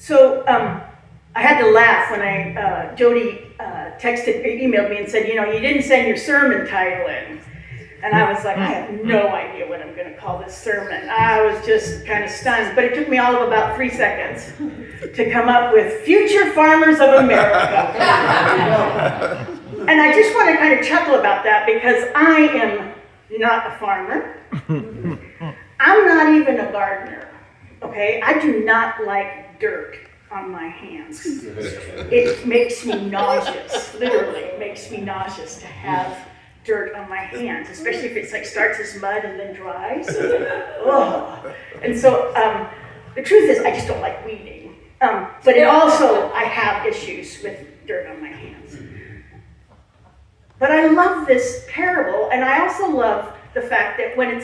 So I had to laugh when Jody emailed me and said, you didn't send your sermon title in. And I was like, I have no idea what I'm going to call this sermon. I was just kind of stunned. But it took me all of about 3 seconds to come up with Future Farmers of America. And I just want to kind of chuckle about that because I am not a farmer. I'm not even a gardener. Okay? I do not like dirt on my hands. It makes me nauseous. Literally, it makes me nauseous to have dirt on my hands, especially if it's starts as mud and then dries. Ugh. And so the truth is I just don't like weeding. But I have issues with dirt on my hands. But I love this parable, and I also love the fact that when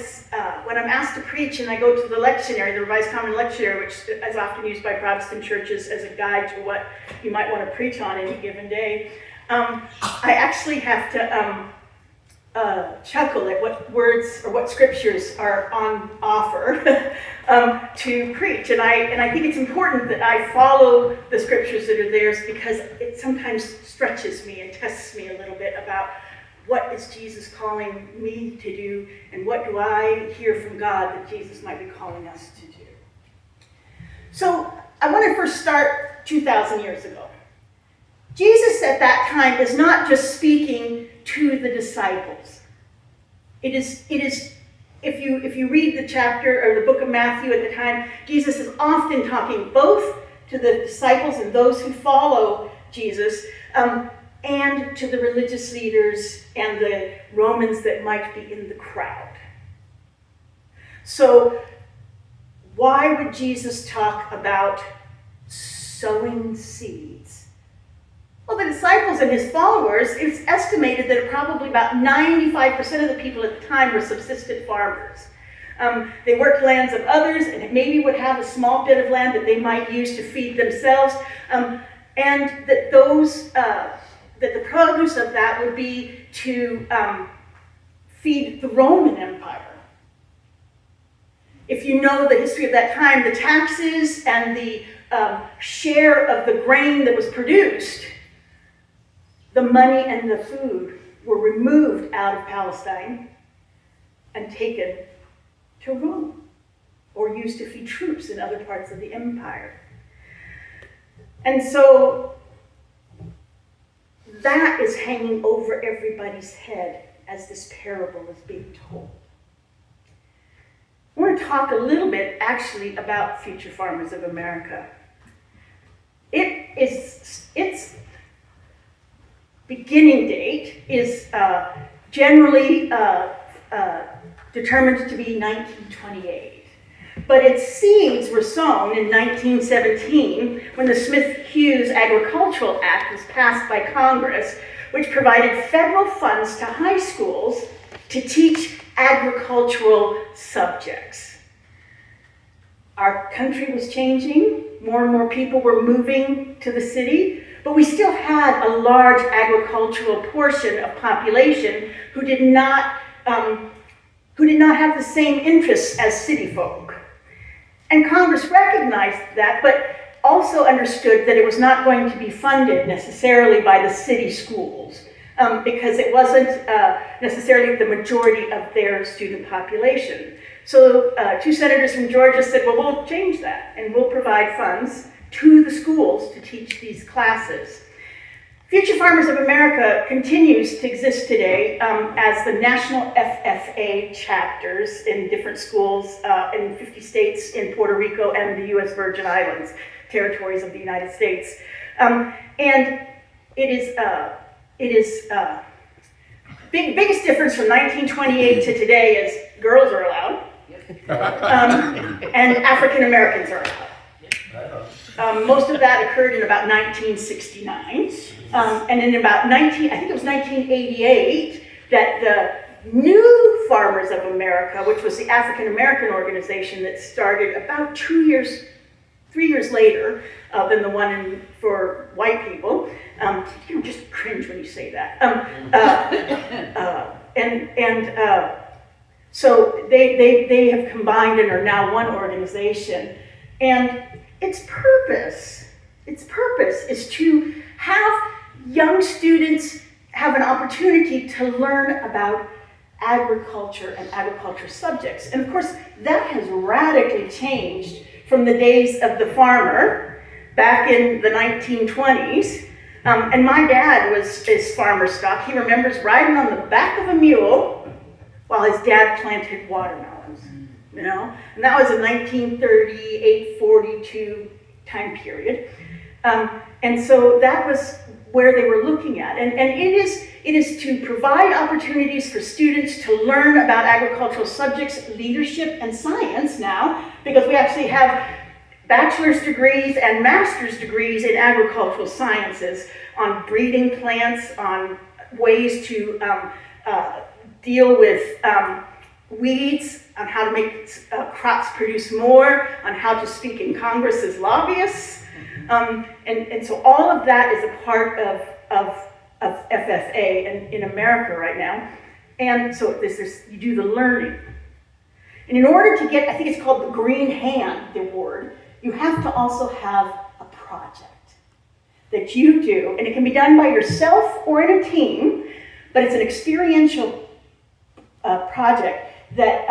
I'm asked to preach and I go to the lectionary, the Revised Common Lectionary, which is often used by Protestant churches as a guide to what you might want to preach on any given day, I actually have to chuckle at what words or what scriptures are on offer to preach. And I think it's important that I follow the scriptures that are theirs because it sometimes stretches me and tests me a little bit about what is Jesus calling me to do and what do I hear from God that Jesus might be calling us to do. So I want to first start 2,000 years ago. Jesus at that time is not just speaking to the disciples. It is if you read the chapter or the book of Matthew at the time, Jesus is often talking both to the disciples and those who follow Jesus, and to the religious leaders and the Romans that might be in the crowd. So why would Jesus talk about sowing seeds? Well, the disciples and his followers, it's estimated that probably about 95% of the people at the time were subsistent farmers. They worked lands of others and maybe would have a small bit of land that they might use to feed themselves, and that the produce of that would be to feed the Roman Empire. If you know the history of that time, the taxes and the share of the grain that was produced, the money and the food were removed out of Palestine and taken to Rome, or used to feed troops in other parts of the empire. And so that is hanging over everybody's head as this parable is being told. I want to talk a little bit actually about Future Farmers of America. Its beginning date is generally determined to be 1928. But its seeds were sown in 1917 when the Smith-Hughes Agricultural Act was passed by Congress, which provided federal funds to high schools to teach agricultural subjects. Our country was changing. More and more people were moving to the city, but we still had a large agricultural portion of population who did not have the same interests as city folk. And Congress recognized that, but also understood that it was not going to be funded necessarily by the city schools, because it wasn't necessarily the majority of their student population. So 2 senators from Georgia said, well, we'll change that, and we'll provide funds to the schools to teach these classes. Future Farmers of America continues to exist today as the national FFA chapters in different schools in 50 states in Puerto Rico and the U.S. Virgin Islands, territories of the United States. And it is biggest difference from 1928 to today is girls are allowed, and African Americans are allowed. Most of that occurred in about 1969. And in about 1988, that the New Farmers of America, which was the African American organization that started about 3 years later than the one for white people. You just cringe when you say that. So they have combined and are now one organization. And its purpose is to have young students have an opportunity to learn about agriculture and agriculture subjects. And of course, that has radically changed from the days of the farmer back in the 1920s. And my dad is farmer stock. He remembers riding on the back of a mule while his dad planted watermelons, you know? And that was a 1938-42 time period. And so that was where they were looking at. And it is to provide opportunities for students to learn about agricultural subjects, leadership, and science now, because we actually have bachelor's degrees and master's degrees in agricultural sciences on breeding plants, on ways to deal with weeds, on how to make crops produce more, on how to speak in Congress as lobbyists. And so all of that is a part of FFA in America right now. And so you do the learning. And in order to get, I think it's called the Green Hand Award, you have to also have a project that you do, and it can be done by yourself or in a team, but it's an experiential project that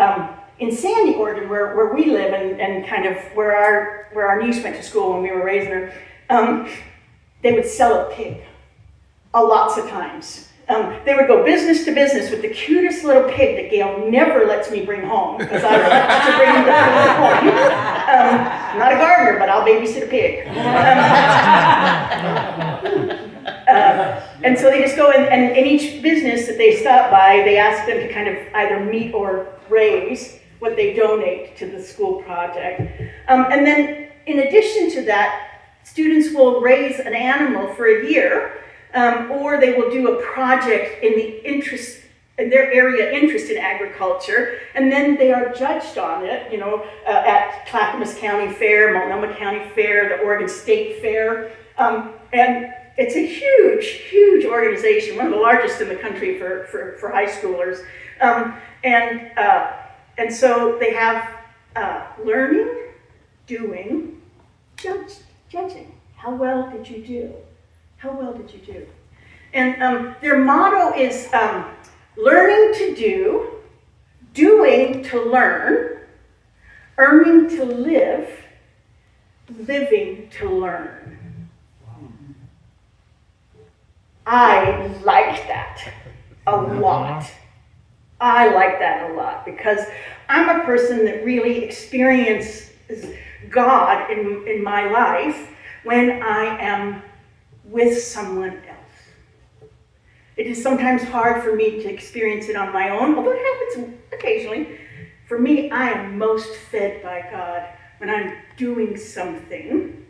in Sandy, Oregon, where we live, and kind of where our niece went to school when we were raising her, they would sell a pig lots of times. They would go business to business with the cutest little pig that Gail never lets me bring home, because I like to bring the pig home. I'm not a gardener, but I'll babysit a pig. And so they just go, and in each business that they stop by, they ask them to kind of either meet or raise what they donate to the school project. And then in addition to that, students will raise an animal for a year, or they will do a project in their area interest in agriculture, and then they are judged on it, you know, at Clackamas County Fair, Multnomah County Fair, the Oregon State Fair, and it's a huge, huge organization, one of the largest in the country for high schoolers, and so they have learning, doing, judging. How well did you do? How well did you do? And their motto is learning to do, doing to learn, earning to live, living to learn. I like that a lot. I like that a lot because I'm a person that really experiences God in my life when I am with someone else. It is sometimes hard for me to experience it on my own, although it happens occasionally. For me, I am most fed by God when I'm doing something,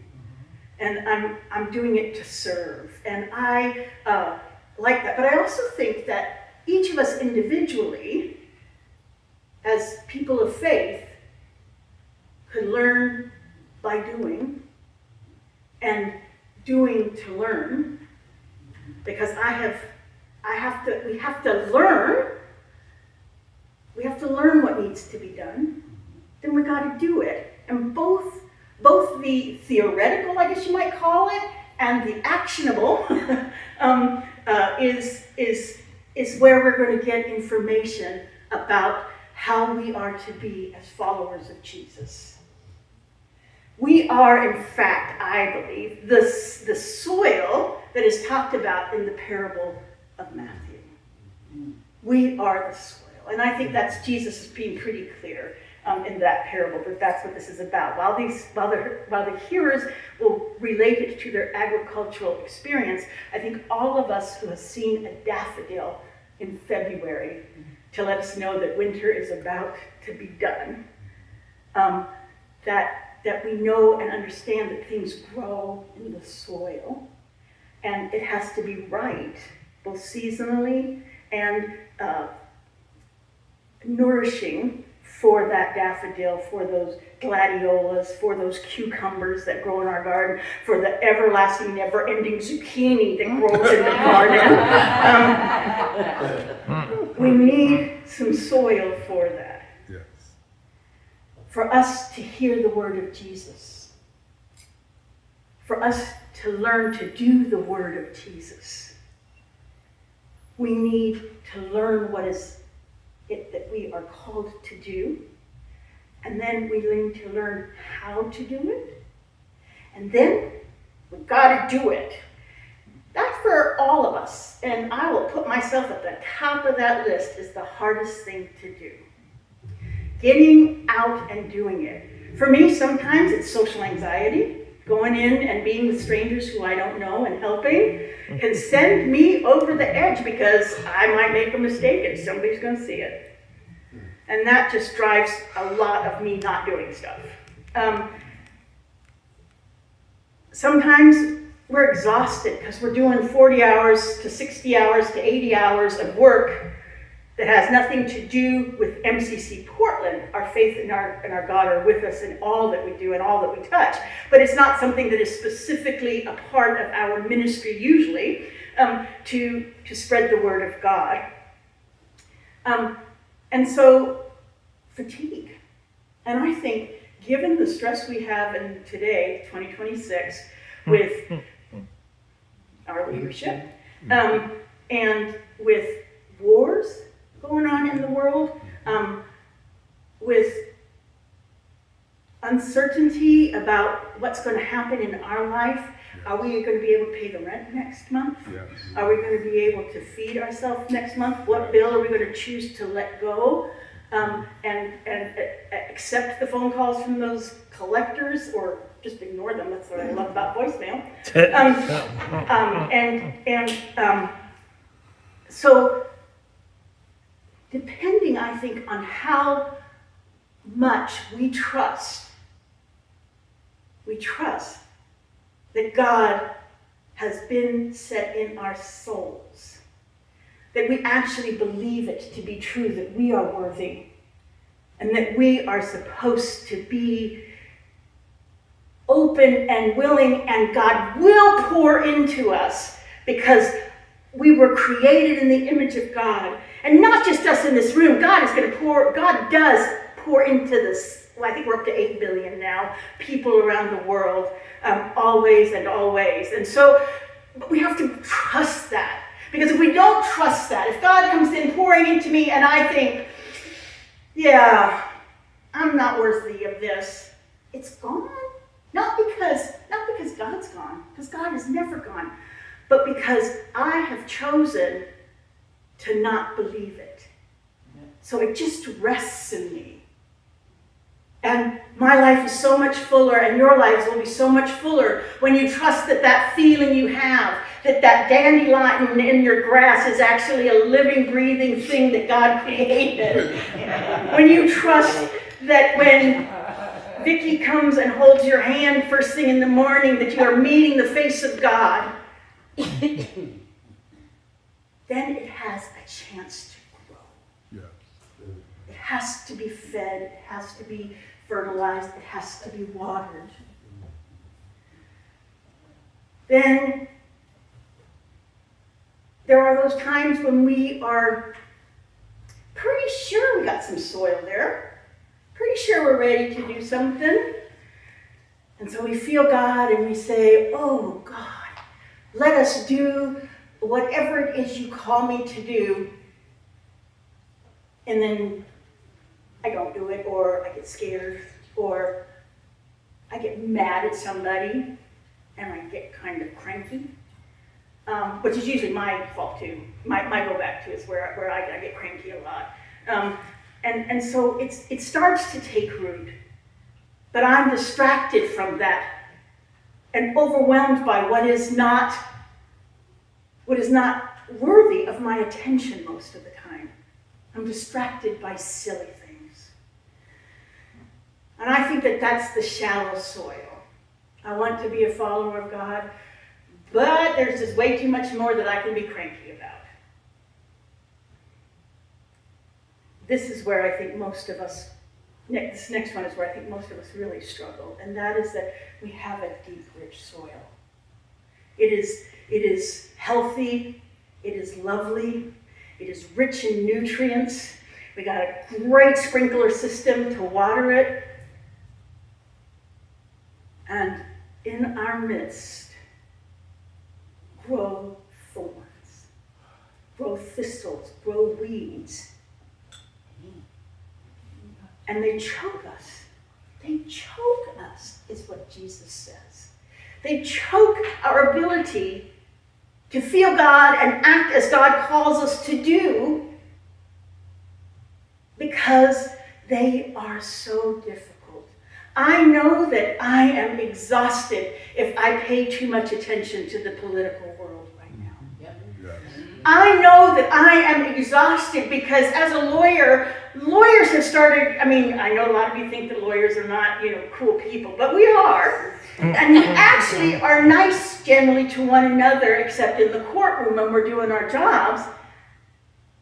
and I'm doing it to serve. And I like that. But I also think that each of us individually, as people of faith, could learn by doing, and doing to learn, because we have to learn what needs to be done, then we got to do it. And both the theoretical, I guess you might call it, and the actionable is where we're going to get information about how we are to be as followers of Jesus. We are, in fact, I believe, the soil that is talked about in the parable of Matthew. We are the soil. And I think that's Jesus is being pretty clear in that parable, that that's what this is about. While the hearers will relate it to their agricultural experience, I think all of us who have seen a daffodil in February to let us know that winter is about to be done, that we know and understand that things grow in the soil, and it has to be right, both seasonally and nourishing for that daffodil, for those gladiolas, for those cucumbers that grow in our garden, for the everlasting, never-ending zucchini that grows in the garden. We need some soil for that. Yes. For us to hear the word of Jesus, for us to learn to do the word of Jesus. We need to learn what is it that we are called to do. And then we need to learn how to do it. And then we've got to do it. That's for all of us. And I will put myself at the top of that list is the hardest thing to do. Getting out and doing it. For me, sometimes it's social anxiety. Going in and being with strangers who I don't know and helping can send me over the edge because I might make a mistake and somebody's going to see it. And that just drives a lot of me not doing stuff. Sometimes we're exhausted because we're doing 40 hours to 60 hours to 80 hours of work that has nothing to do with MCC Portland. Our faith and our God are with us in all that we do and all that we touch. But it's not something that is specifically a part of our ministry usually to spread the word of God. And so, fatigue. And I think, given the stress we have in today, 2026, with our leadership, and with wars going on in the world, with uncertainty about what's going to happen in our life. Are we going to be able to pay the rent next month? Yes. Are we going to be able to feed ourselves next month? What bill are we going to choose to let go? And accept the phone calls from those collectors, or just ignore them. That's what I love about voicemail. So depending, I think, on how much we trust that God has been set in our souls, that we actually believe it to be true, that we are worthy, and that we are supposed to be open and willing, and God will pour into us because we were created in the image of God. And not just us in this room. God does pour into this, well, I think we're up to 8 billion now, people around the world, always and always. And so we have to trust that. Because if we don't trust that, if God comes in pouring into me and I think, yeah, I'm not worthy of this, it's gone. Not because God's gone, because God is never gone, but because I have chosen to not believe it. So it just rests in me. And my life is so much fuller, and your lives will be so much fuller when you trust that that feeling you have, that dandelion in your grass is actually a living, breathing thing that God created. When you trust that when Vicky comes and holds your hand first thing in the morning, that you are meeting the face of God, then it has a chance to grow. Yes. It has to be fed, it has to be fertilized, it has to be watered. Then there are those times when we are pretty sure we got some soil there, pretty sure we're ready to do something. And so we feel God and we say, oh God, let us do whatever it is you call me to do. And then I don't do it, or I get scared, or I get mad at somebody and I get kind of cranky, which is usually my fault too. My go back to is where I get cranky a lot. And so it starts to take root, but I'm distracted from that and overwhelmed by what is not worthy of my attention most of the time. I'm distracted by silly things. And I think that that's the shallow soil. I want to be a follower of God, but there's just way too much more that I can be cranky about. This is where I think most of us, this next one is where I think most of us really struggle, and that is that we have a deep, rich soil. It is healthy, it is lovely, it is rich in nutrients. We got a great sprinkler system to water it. And in our midst grow thorns, grow thistles, grow weeds. And they choke us. They choke us, is what Jesus says. They choke our ability to feel God and act as God calls us to do because they are so difficult. I know that I am exhausted if I pay too much attention to the political world right now. Yep. Yes. I know that I am exhausted because as a lawyer, lawyers have started, I know a lot of you think that lawyers are not, cool people, but we are. And we actually are nice generally to one another, except in the courtroom when we're doing our jobs.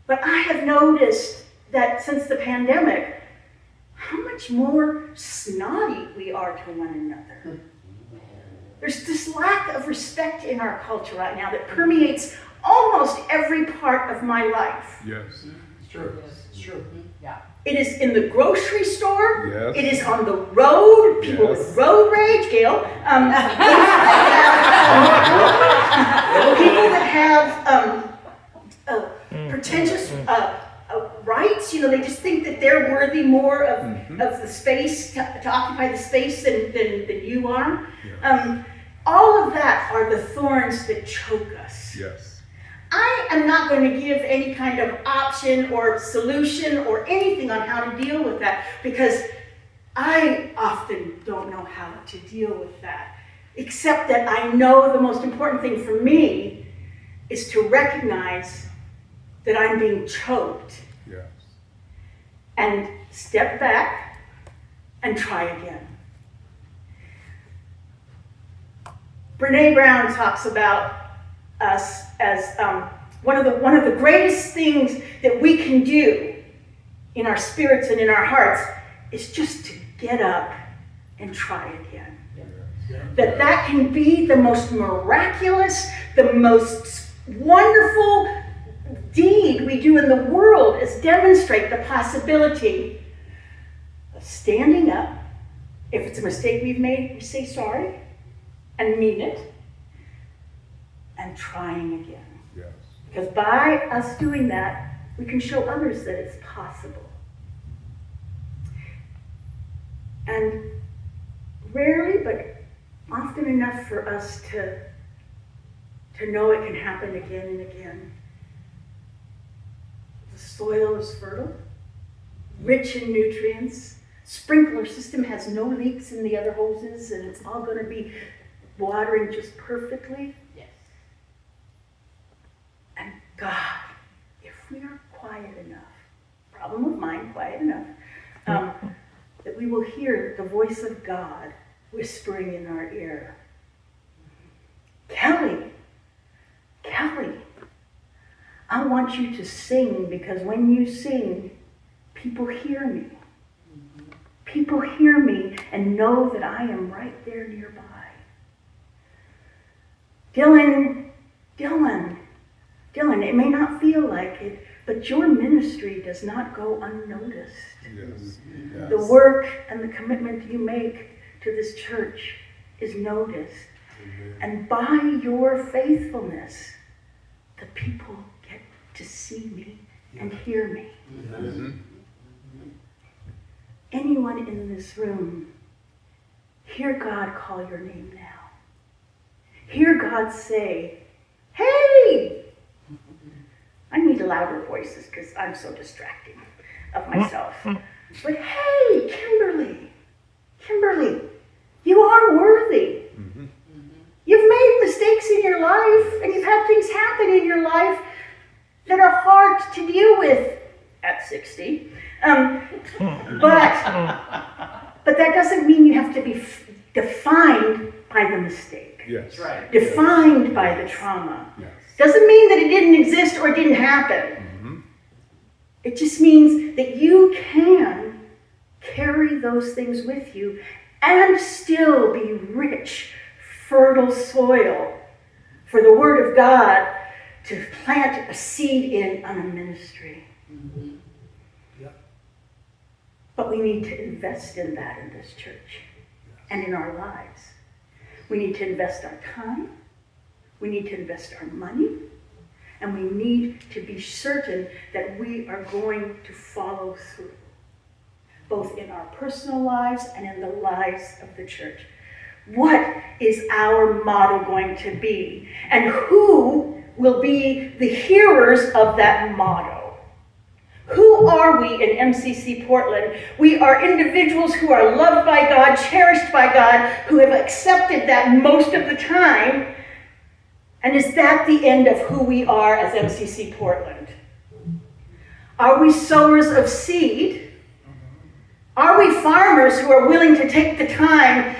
But I have noticed that since the pandemic, how much more snotty we are to one another. There's this lack of respect in our culture right now that permeates almost every part of my life. Yes. It's true. It's true. Yeah. It is in the grocery store. Yes. It is on the road. People Yes. with road rage, Gail. People that have pretentious rights. They just think that they're worthy more of the space to occupy the space than you are. Yes. All of that are the thorns that choke us. Yes. I am not going to give any kind of option or solution or anything on how to deal with that because I often don't know how to deal with that, except that I know the most important thing for me is to recognize that I'm being choked Yes. and step back and try again. Brene Brown talks about us as one of the greatest things that we can do in our spirits and in our hearts is just to get up and try again. That can be the most miraculous, the most wonderful deed we do in the world is demonstrate the possibility of standing up. If it's a mistake we've made, we say sorry and mean it. And trying again. Yes. Because by us doing that, we can show others that it's possible. And rarely, but often enough for us to know it can happen again and again. The soil is fertile, rich in nutrients. Sprinkler system has no leaks in the other hoses, and it's all going to be watering just perfectly. Yes. And God, if we are quiet enough, problem of mine, quiet enough, that we will hear the voice of God whispering in our ear, Kelly, I want you to sing because when you sing, people hear me. People hear me and know that I am right there nearby. Dylan, it may not feel like it, but your ministry does not go unnoticed. Yes. Yes. The work and the commitment you make to this church is noticed. Amen. And by your faithfulness, the people get to see me and hear me. Mhm. Anyone in this room, hear God call your name now. Hear God say, hey! I need louder voices because I'm so distracting of myself. But hey, Kimberly, you are worthy. Mhm. You've made mistakes in your life and you've had things happen in your life that are hard to deal with at 60. But that doesn't mean you have to be defined by the mistake. Yes. That's right. Defined by the trauma. Yes. Doesn't mean that it didn't exist or didn't happen. Mhm. It just means that you can carry those things with you and still be rich, fertile soil for the Word of God to plant a seed in on a ministry. Mm-hmm. But we need to invest in that in this church and in our lives. We need to invest our time. We need to invest our money. And we need to be certain that we are going to follow through, both in our personal lives and in the lives of the church. What is our motto going to be? And who will be the hearers of that motto? Who are we in MCC Portland? We are individuals who are loved by God, cherished by God, who have accepted that most of the time. And is that the end of who we are as MCC Portland? Are we sowers of seed? Are we farmers who are willing to take the time?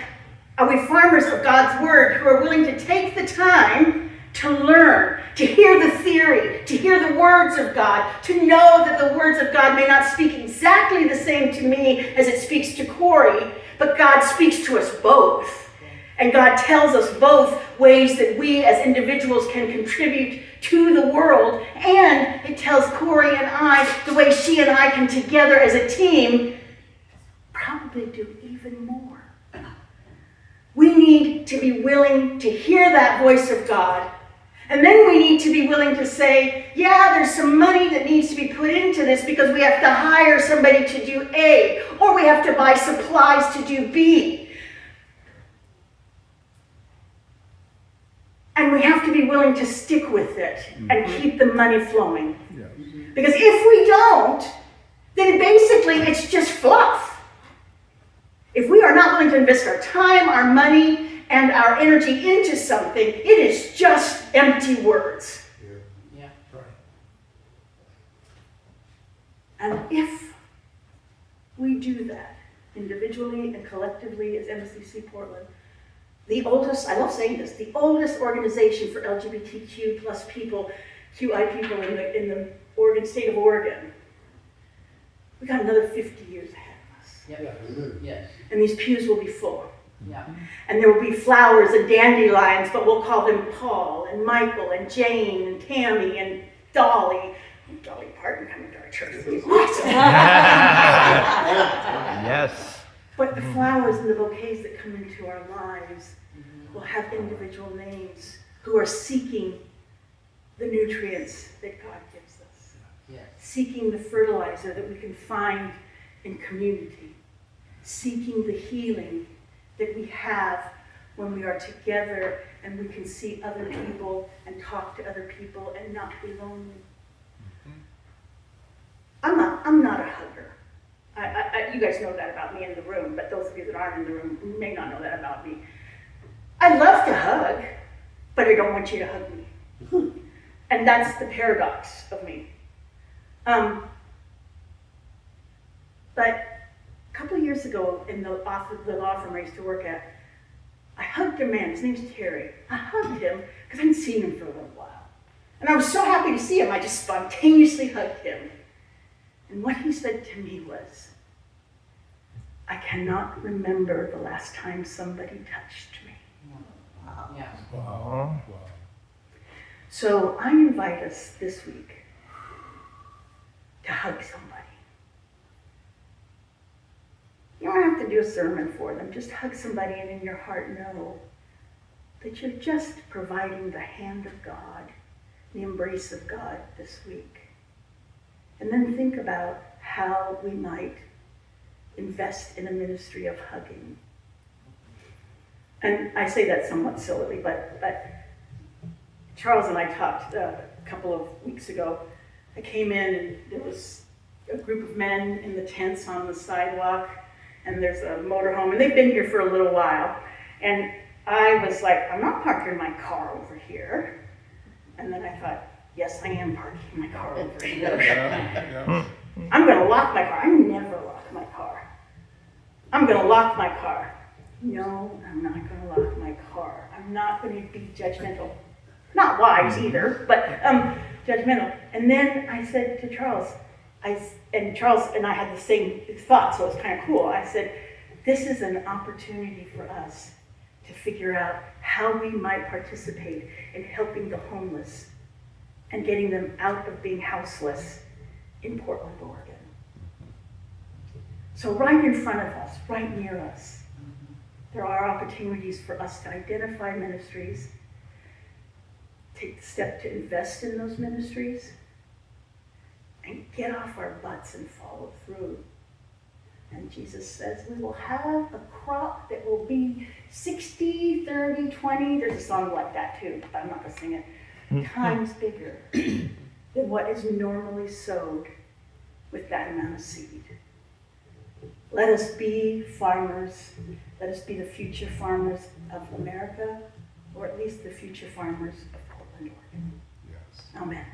Are we farmers of God's word who are willing to take the time to learn, to hear the theory, to hear the words of God, to know that the words of God may not speak exactly the same to me as it speaks to Corey, but God speaks to us both. And God tells us both ways that we as individuals can contribute to the world, and it tells Corey and I the way she and I can together as a team probably do even more. We need to be willing to hear that voice of God. And then we need to be willing to say, yeah, there's some money that needs to be put into this because we have to hire somebody to do A, or we have to buy supplies to do B. And we have to be willing to stick with it and keep the money flowing. Yeah. Because if we don't, then basically it's just fluff. If we are not willing to invest our time, our money, and our energy into something, it is just empty words. Yeah. Right. And if we do that individually and collectively as MCC Portland, the oldest, I love saying this, the oldest organization for LGBTQ plus people, QI people in the Oregon, state of Oregon, we got another 50 years ahead of us. Yep. Yeah, we do. Yes. And these pews will be full. Yeah. And there will be flowers and dandelions, but we'll call them Paul and Michael and Jane and Tammy and Dolly. Dolly Parton coming to our church would be awesome. Yes. But the flowers and the bouquets that come into our lives will have individual names who are seeking the nutrients that God gives us, Yes. seeking the fertilizer that we can find in community, seeking the healing that we have when we are together and we can see other people and talk to other people and not be lonely. I'm not a hugger. You guys know that about me in the room, but those of you that aren't in the room may not know that about me. I love to hug, but I don't want you to hug me. And that's the paradox of me. But a couple of years ago in the law firm I used to work at, I hugged a man, his name's Terry. I hugged him because I hadn't seen him for a little while. And I was so happy to see him, I just spontaneously hugged him. And what he said to me was, I cannot remember the last time somebody touched me. Yeah. Wow. Wow. So I invite us this week to hug somebody. You don't have to do a sermon for them. Just hug somebody and in your heart know that you're just providing the hand of God, the embrace of God this week. And then think about how we might invest in a ministry of hugging. And I say that somewhat sillily, but Charles and I talked a couple of weeks ago. I came in and there was a group of men in the tents on the sidewalk, and there's a motorhome, and they've been here for a little while. And I was like, I'm not parking my car over here. And then I thought, yes, I am parking my car over here. Yeah. I'm gonna lock my car. I never lock my car. I'm gonna lock my car. No, I'm not gonna lock my car. I'm not gonna be judgmental. Not wise either, but judgmental. And then I said to Charles, and Charles and I had the same thought, so it was kind of cool. I said, this is an opportunity for us to figure out how we might participate in helping the homeless and getting them out of being houseless in Portland, Oregon. So right in front of us, right near us, There are opportunities for us to identify ministries, take the step to invest in those ministries, and get off our butts and follow through. And Jesus says we will have a crop that will be 60, 30, 20, there's a song like that too, but I'm not going to sing it, times bigger than what is normally sowed with that amount of seed. Let us be farmers. Let us be the future farmers of America, or at least the future farmers of Portland, Oregon. Yes. Amen.